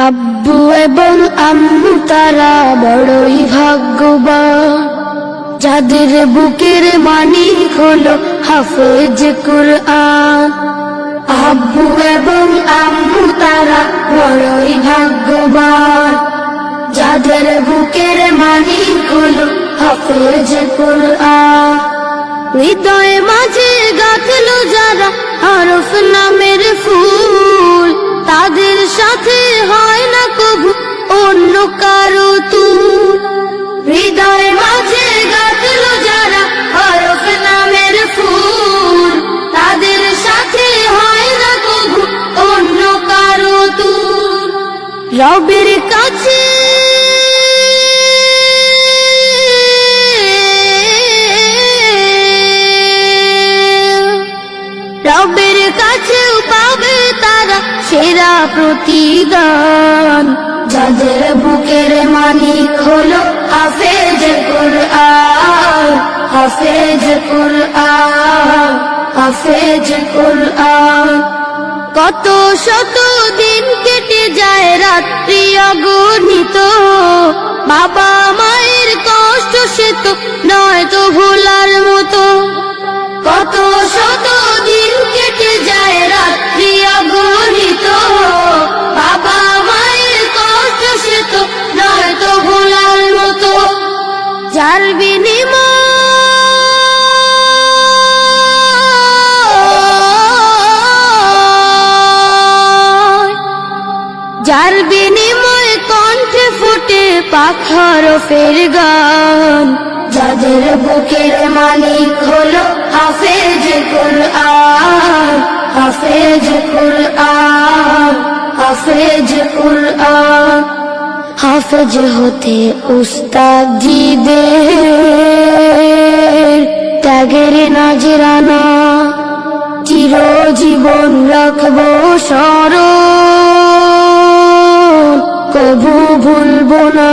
আব্বু এবং আম্মু তারা বড়ই ভাগ্যবান, যাদের বুকের মানিক হলো হাফেজ কুরআন। আব্বু এবং আম্মু তারা বড়ই ভাগ্যবান, যাদের বুকের মানিক হলো হাফেজ কুরআন। হৃদয়ে মাঝে গাঁথলো যারা হরফ নামের ফুল, তাদের সাথে হয় না কবু অন্য কারো তুল। হৃদয়ে মাঝে গাঁথলো যারা হরফ নামের ফুল, তাদের সাথে হয় না কবু অন্য কারো তুল। রবের কাছে রবের কাছেও পাবে তারা সেরা প্রতিদান, যাদের বুকের মানিক হলো হাফেজ কুরআন, হাফেজ কুরআন, হাফেজ কুরআন। কত শত দিন কেটে যায় রাত্রি অগণিত, বাবা মায়ের কষ্ট সে তো নয় তো ভোলার মতো। কত শত দিন কেটে যায় রাত্রি অগণিত, বাবা মায়ের কষ্ট সে তো নয় তো ভোলার মতো। যার বিনিময় কণ্ঠে ফুটে পাক হরফের গান, যাদের বুকের মালিক হলো হাফেজ কুরআন, হাফেজ কুরআন, হাফেজ কুরআন। হাফেজ হতে উস্তাদজিদের ত্যাগের নাজরানা চিরজীবন রাখবো স্মরণ, কবু ভুলবো না।